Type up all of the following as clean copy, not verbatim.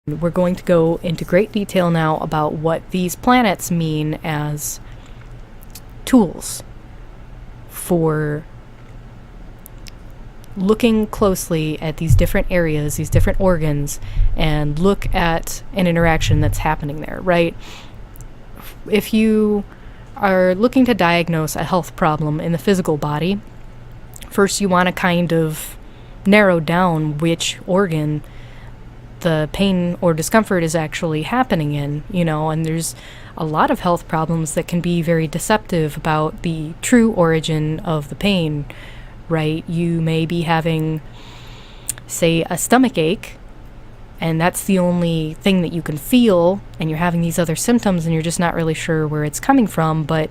We're going to go into great detail now about what these planets mean as tools for looking closely at these different areas, these different organs, and look at an interaction that's happening there, right? If you are looking to diagnose a health problem in the physical body, first you want to kind of narrow down which organ the pain or discomfort is actually happening in, and there's a lot of health problems that can be very deceptive about the true origin of the pain, right? You may be having, say, a stomach ache, and that's the only thing that you can feel, and you're having these other symptoms and you're just not really sure where it's coming from, but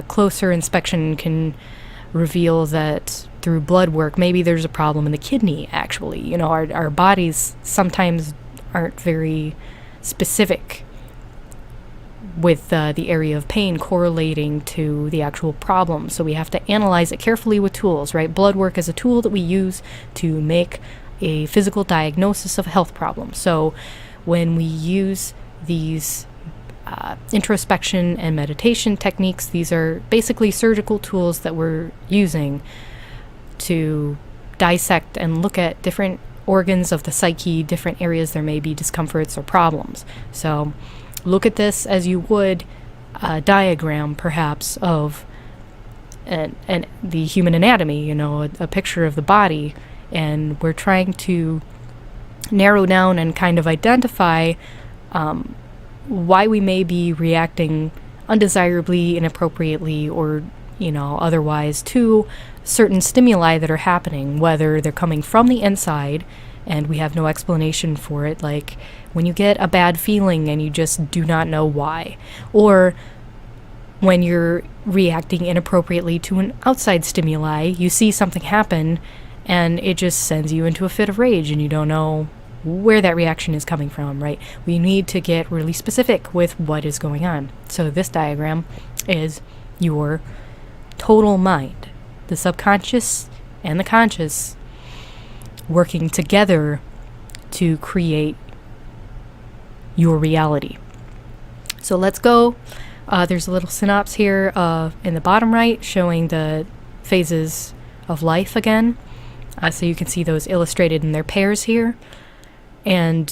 closer inspection can reveal that through blood work, maybe there's a problem in the kidney, actually. Our bodies sometimes aren't very specific with the area of pain correlating to the actual problem. So we have to analyze it carefully with tools, right? Blood work is a tool that we use to make a physical diagnosis of a health problem. So when we use these introspection and meditation techniques, these are basically surgical tools that we're using to dissect and look at different organs of the psyche, different areas there may be discomforts or problems. So look at this as you would a diagram, perhaps, of the human anatomy, a picture of the body, and we're trying to narrow down and kind of identify why we may be reacting undesirably, inappropriately, or otherwise to certain stimuli that are happening, whether they're coming from the inside and we have no explanation for it, like when you get a bad feeling and you just do not know why, or when you're reacting inappropriately to an outside stimuli, you see something happen and it just sends you into a fit of rage and you don't know where that reaction is coming from, right? We need to get really specific with what is going on. So this diagram is your total mind, the subconscious and the conscious working together to create your reality. So let's go. There's a little synopsis here in the bottom right showing the phases of life again. So you can see those illustrated in their pairs here, and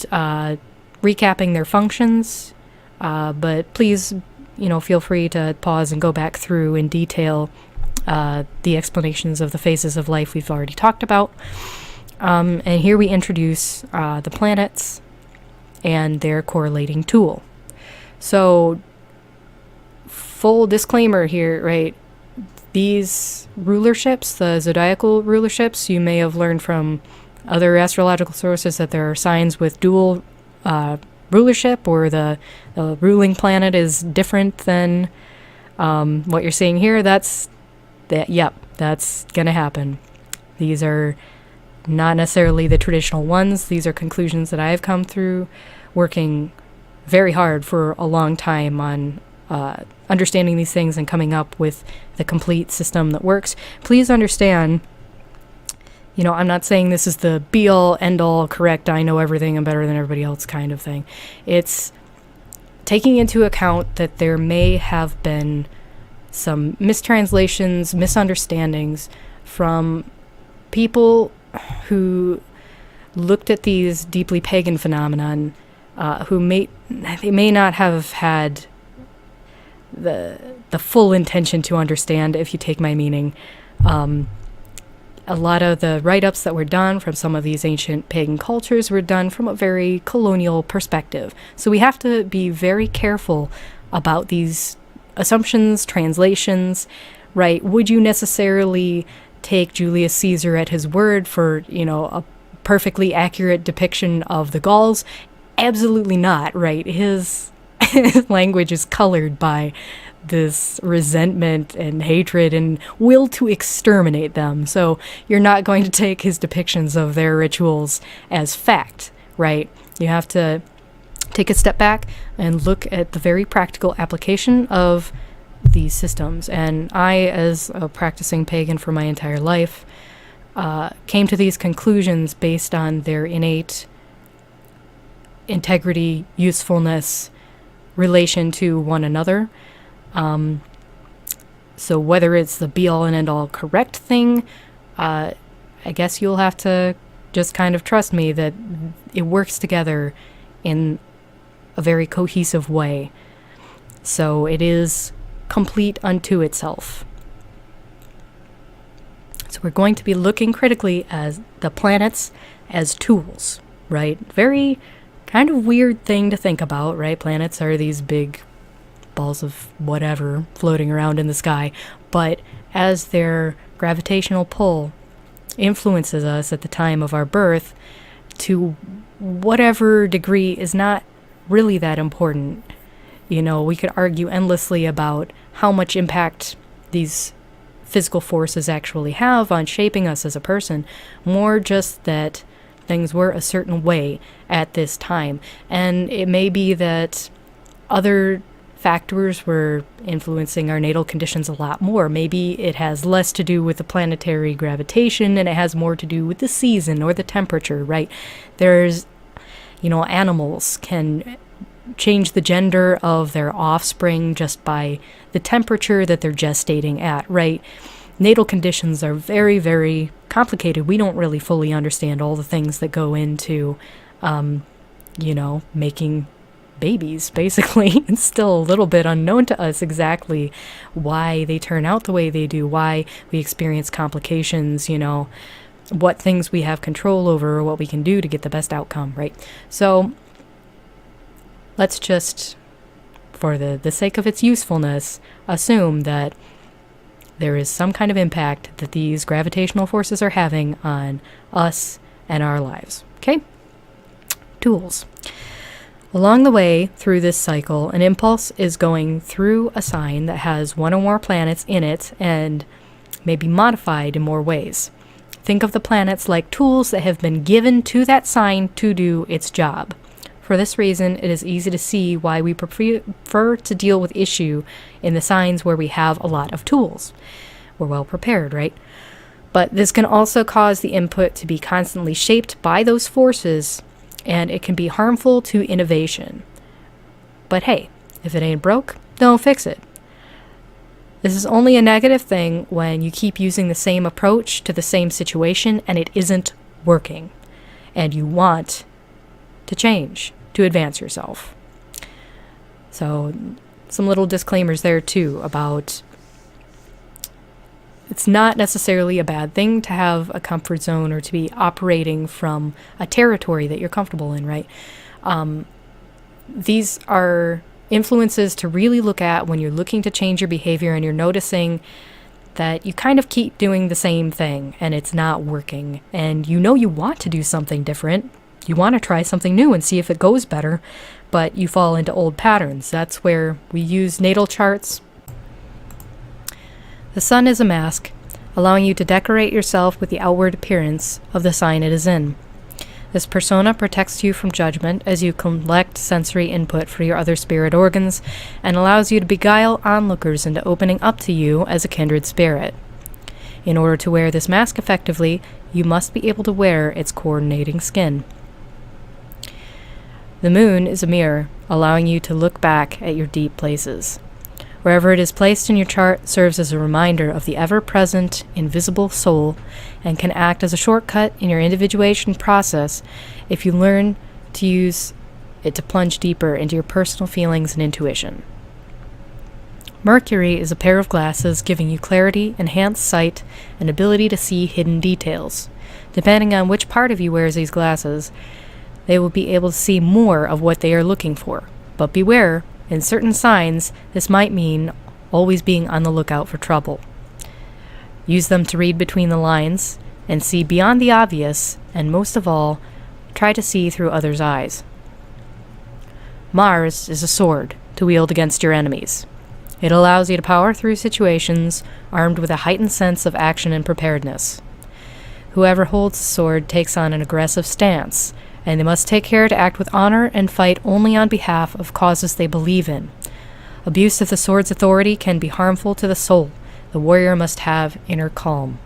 recapping their functions. But please, feel free to pause and go back through in detail the explanations of the phases of life we've already talked about. And here we introduce the planets and their correlating tool. So, full disclaimer here, right? These rulerships, the zodiacal rulerships, you may have learned from other astrological sources that there are signs with dual rulership, or the ruling planet is different than what you're seeing here. That's gonna happen. These are not necessarily the traditional ones. These are conclusions that I've come through working very hard for a long time on understanding these things and coming up with the complete system that works. Please understand, I'm not saying this is the be-all, end-all, correct, I know everything, I'm better than everybody else kind of thing. It's taking into account that there may have been some mistranslations, misunderstandings from people who looked at these deeply pagan phenomenon, who may not have had the full intention to understand, if you take my meaning. A lot of the write-ups that were done from some of these ancient pagan cultures were done from a very colonial perspective. So we have to be very careful about these assumptions, translations, right? Would you necessarily take Julius Caesar at his word for, a perfectly accurate depiction of the Gauls? Absolutely not, right? His language is colored by this resentment and hatred and will to exterminate them. So you're not going to take his depictions of their rituals as fact, right? You have to take a step back and look at the very practical application of these systems. And I, as a practicing pagan for my entire life, came to these conclusions based on their innate integrity, usefulness, relation to one another. So whether it's the be-all and end-all correct thing, I guess you'll have to just kind of trust me that it works together in a very cohesive way. So it is complete unto itself. So we're going to be looking critically at the planets as tools, right? Very kind of weird thing to think about, right? Planets are these big balls of whatever floating around in the sky, but as their gravitational pull influences us at the time of our birth, to whatever degree is not really that important. You know, we could argue endlessly about how much impact these physical forces actually have on shaping us as a person, more just that things were a certain way at this time. And it may be that other factors were influencing our natal conditions a lot more. Maybe it has less to do with the planetary gravitation and it has more to do with the season or the temperature, right? There's, animals can change the gender of their offspring just by the temperature that they're gestating at, right? Natal conditions are very, very complicated. We don't really fully understand all the things that go into, making babies, basically. It's still a little bit unknown to us exactly why they turn out the way they do, why we experience complications, what things we have control over, or what we can do to get the best outcome, right? So let's just, for the sake of its usefulness, assume that there is some kind of impact that these gravitational forces are having on us and our lives, okay? Tools. Along the way through this cycle, an impulse is going through a sign that has one or more planets in it and may be modified in more ways. Think of the planets like tools that have been given to that sign to do its job. For this reason, it is easy to see why we prefer to deal with issue in the signs where we have a lot of tools. We're well prepared, right? But this can also cause the input to be constantly shaped by those forces, and it can be harmful to innovation. But hey, if it ain't broke, don't fix it. This is only a negative thing when you keep using the same approach to the same situation and it isn't working, and you want to change, to advance yourself. So, some little disclaimers there too about it's not necessarily a bad thing to have a comfort zone or to be operating from a territory that you're comfortable in, right? These are influences to really look at when you're looking to change your behavior and you're noticing that you kind of keep doing the same thing and it's not working. And you want to do something different. You want to try something new and see if it goes better, but you fall into old patterns. That's where we use natal charts. The sun is a mask, allowing you to decorate yourself with the outward appearance of the sign it is in. This persona protects you from judgment as you collect sensory input for your other spirit organs and allows you to beguile onlookers into opening up to you as a kindred spirit. In order to wear this mask effectively, you must be able to wear its coordinating skin. The moon is a mirror, allowing you to look back at your deep places. Wherever it is placed in your chart serves as a reminder of the ever-present, invisible soul and can act as a shortcut in your individuation process if you learn to use it to plunge deeper into your personal feelings and intuition. Mercury is a pair of glasses giving you clarity, enhanced sight, and ability to see hidden details. Depending on which part of you wears these glasses, they will be able to see more of what they are looking for. But beware, in certain signs, this might mean always being on the lookout for trouble. Use them to read between the lines and see beyond the obvious, and most of all, try to see through others' eyes. Mars is a sword to wield against your enemies. It allows you to power through situations armed with a heightened sense of action and preparedness. Whoever holds the sword takes on an aggressive stance, and they must take care to act with honor and fight only on behalf of causes they believe in. Abuse of the sword's authority can be harmful to the soul. The warrior must have inner calm.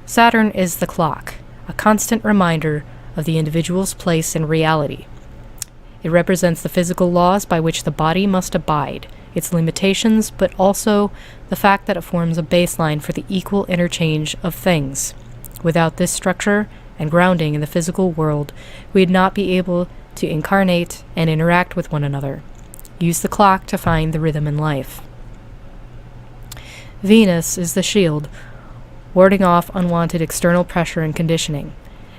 Saturn is the clock, a constant reminder of the individual's place in reality. It represents the physical laws by which the body must abide, its limitations, but also the fact that it forms a baseline for the equal interchange of things. Without this structure and grounding in the physical world, we'd not be able to incarnate and interact with one another. Use the clock to find the rhythm in life. Venus is the shield, warding off unwanted external pressure and conditioning.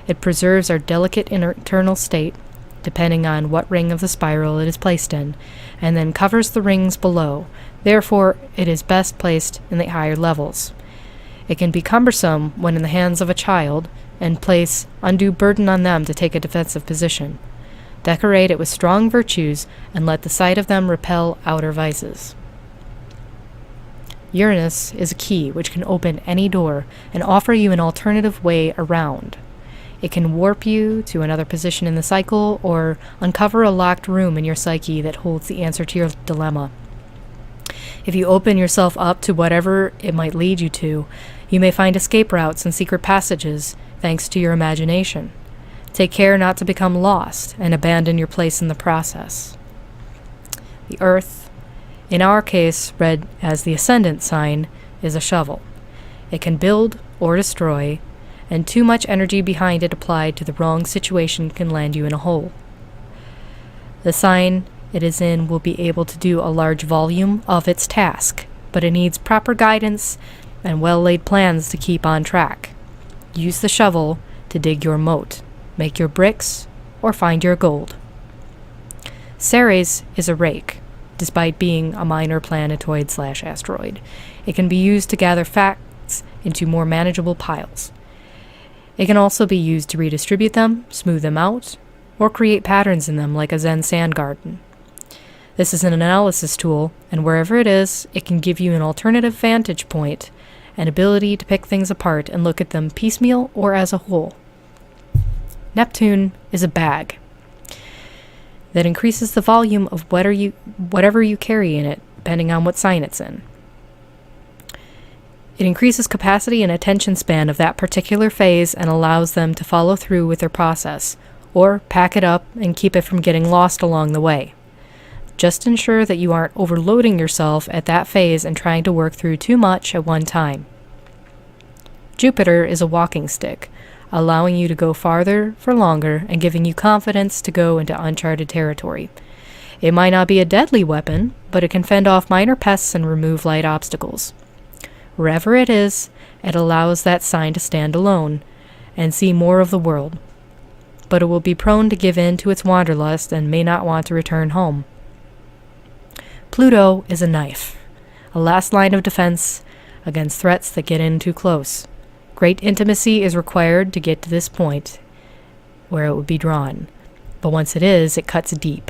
It preserves our delicate internal state, depending on what ring of the spiral it is placed in, and then covers the rings below. Therefore, it is best placed in the higher levels. It can be cumbersome when in the hands of a child, and place undue burden on them to take a defensive position. Decorate it with strong virtues, and let the sight of them repel outer vices. Uranus is a key which can open any door and offer you an alternative way around. It can warp you to another position in the cycle or uncover a locked room in your psyche that holds the answer to your dilemma. If you open yourself up to whatever it might lead you to, you may find escape routes and secret passages thanks to your imagination. Take care not to become lost and abandon your place in the process. The Earth, in our case read as the ascendant sign, is a shovel. It can build or destroy, and too much energy behind it applied to the wrong situation can land you in a hole. The sign it is in will be able to do a large volume of its task, but it needs proper guidance and well-laid plans to keep on track. Use the shovel to dig your moat, make your bricks, or find your gold. Ceres is a rake, despite being a minor planetoid/asteroid. It can be used to gather facts into more manageable piles. It can also be used to redistribute them, smooth them out, or create patterns in them like a Zen sand garden. This is an analysis tool, and wherever it is, it can give you an alternative vantage point, an ability to pick things apart and look at them piecemeal or as a whole. Neptune is a bag that increases the volume of whatever you carry in it, depending on what sign it's in. It increases capacity and attention span of that particular phase and allows them to follow through with their process, or pack it up and keep it from getting lost along the way. Just ensure that you aren't overloading yourself at that phase and trying to work through too much at one time. Jupiter is a walking stick, allowing you to go farther for longer and giving you confidence to go into uncharted territory. It might not be a deadly weapon, but it can fend off minor pests and remove light obstacles. Wherever it is, it allows that sign to stand alone and see more of the world, but it will be prone to give in to its wanderlust and may not want to return home. Pluto is a knife, a last line of defense against threats that get in too close. Great intimacy is required to get to this point where it would be drawn, but once it is, it cuts deep.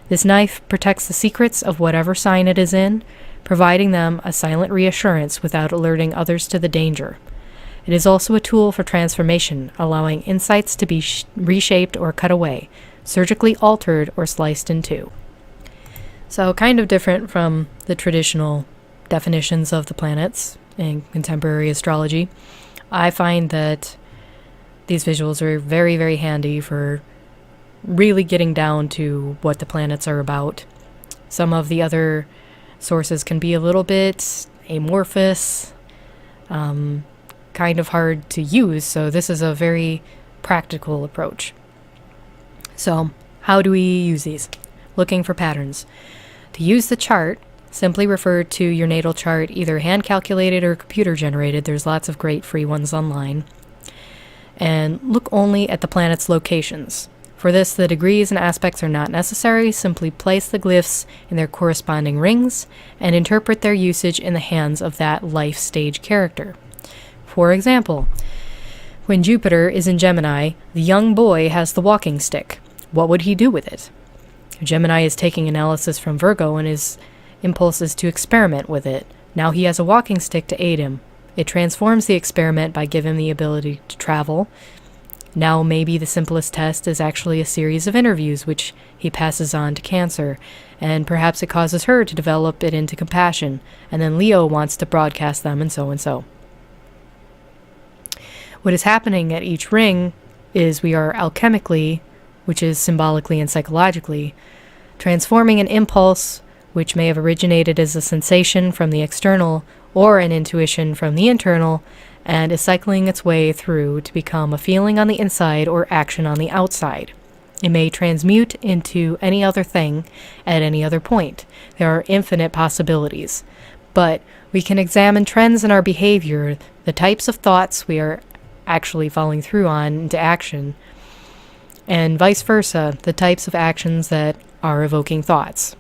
This knife protects the secrets of whatever sign it is in, providing them a silent reassurance without alerting others to the danger. It is also a tool for transformation, allowing insights to be reshaped or cut away, surgically altered or sliced in two. So kind of different from the traditional definitions of the planets in contemporary astrology. I find that these visuals are very, very handy for really getting down to what the planets are about. Some of the other sources can be a little bit amorphous, kind of hard to use, so this is a very practical approach. So, how do we use these? Looking for patterns. To use the chart, simply refer to your natal chart, either hand-calculated or computer-generated. There's lots of great free ones online. And look only at the planet's locations. For this, the degrees and aspects are not necessary. Simply place the glyphs in their corresponding rings and interpret their usage in the hands of that life stage character. For example, when Jupiter is in Gemini, the young boy has the walking stick. What would he do with it? Gemini is taking analysis from Virgo and his impulse is to experiment with it. Now he has a walking stick to aid him. It transforms the experiment by giving him the ability to travel. Now maybe the simplest test is actually a series of interviews which he passes on to Cancer, and perhaps it causes her to develop it into compassion, and then Leo wants to broadcast them, and so and so. What is happening at each ring is we are alchemically which is symbolically and psychologically, transforming an impulse, which may have originated as a sensation from the external or an intuition from the internal, and is cycling its way through to become a feeling on the inside or action on the outside. It may transmute into any other thing at any other point. There are infinite possibilities. But we can examine trends in our behavior, the types of thoughts we are actually following through on into action, and vice versa, the types of actions that are evoking thoughts.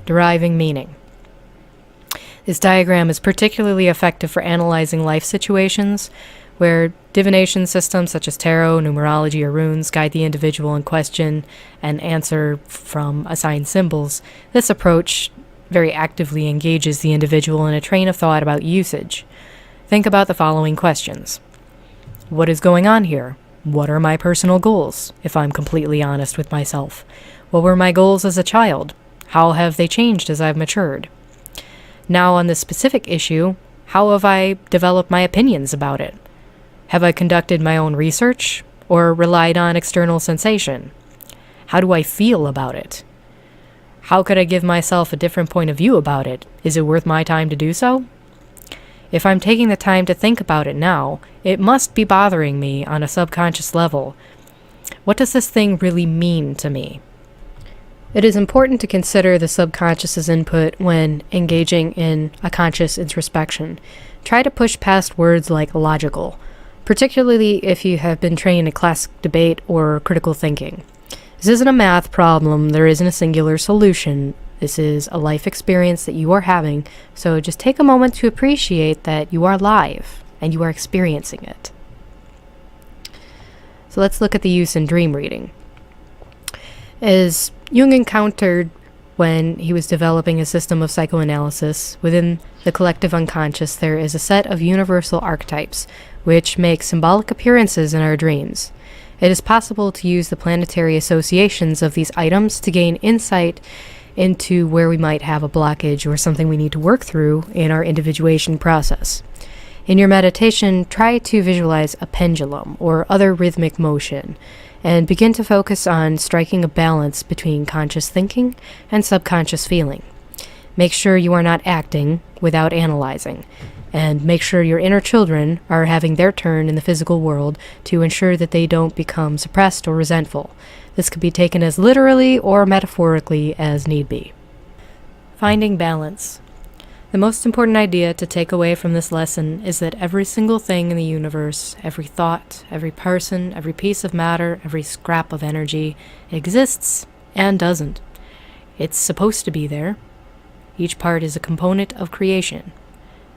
Deriving meaning. This diagram is particularly effective for analyzing life situations where divination systems such as tarot, numerology, or runes guide the individual in question and answer from assigned symbols. This approach very actively engages the individual in a train of thought about usage. Think about the following questions. What is going on here? What are my personal goals, if I'm completely honest with myself? What were my goals as a child? How have they changed as I've matured? Now on this specific issue, how have I developed my opinions about it? Have I conducted my own research or relied on external sensation? How do I feel about it? How could I give myself a different point of view about it? Is it worth my time to do so? If I'm taking the time to think about it now, it must be bothering me on a subconscious level. What does this thing really mean to me? It is important to consider the subconscious's input when engaging in a conscious introspection. Try to push past words like logical, particularly if you have been trained in classic debate or critical thinking. This isn't a math problem, there isn't a singular solution. This is a life experience that you are having, so just take a moment to appreciate that you are alive and you are experiencing it. So let's look at the use in dream reading. As Jung encountered when he was developing a system of psychoanalysis, within the collective unconscious there is a set of universal archetypes which make symbolic appearances in our dreams. It is possible to use the planetary associations of these items to gain insight into where we might have a blockage or something we need to work through in our individuation process. In your meditation, try to visualize a pendulum or other rhythmic motion, and begin to focus on striking a balance between conscious thinking and subconscious feeling. Make sure you are not acting without analyzing, and make sure your inner children are having their turn in the physical world to ensure that they don't become suppressed or resentful. This could be taken as literally or metaphorically as need be. Finding balance. The most important idea to take away from this lesson is that every single thing in the universe, every thought, every person, every piece of matter, every scrap of energy exists and doesn't. It's supposed to be there. Each part is a component of creation.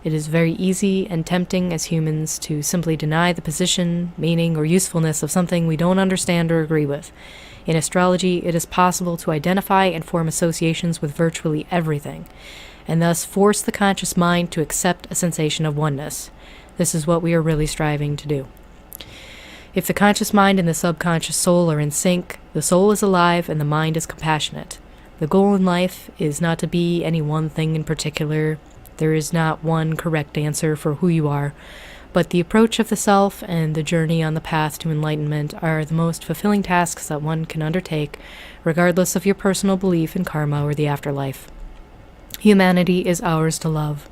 It is very easy and tempting as humans to simply deny the position, meaning, or usefulness of something we don't understand or agree with. In astrology, it is possible to identify and form associations with virtually everything, and thus force the conscious mind to accept a sensation of oneness. This is what we are really striving to do. If the conscious mind and the subconscious soul are in sync, the soul is alive and the mind is compassionate. The goal in life is not to be any one thing in particular. There is not one correct answer for who you are, but the approach of the self and the journey on the path to enlightenment are the most fulfilling tasks that one can undertake, regardless of your personal belief in karma or the afterlife. Humanity is ours to love.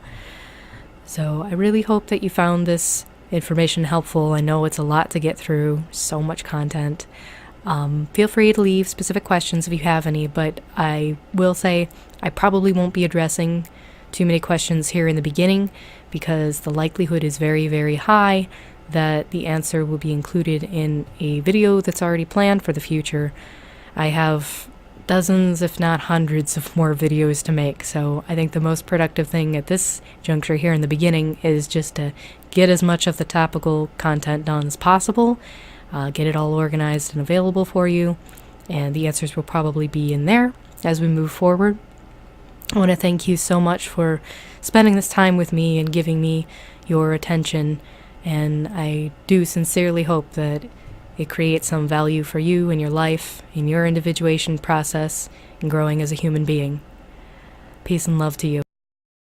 So I really hope that you found this information helpful. I know it's a lot to get through, so much content. Feel free to leave specific questions if you have any, but I will say I probably won't be addressing too many questions here in the beginning because the likelihood is very, very high that the answer will be included in a video that's already planned for the future. I have dozens, if not hundreds, of more videos to make, so I think the most productive thing at this juncture here in the beginning is just to get as much of the topical content done as possible, get it all organized and available for you, and the answers will probably be in there as we move forward. I want to thank you so much for spending this time with me and giving me your attention, and I do sincerely hope that it creates some value for you in your life, in your individuation process, and growing as a human being. Peace and love to you.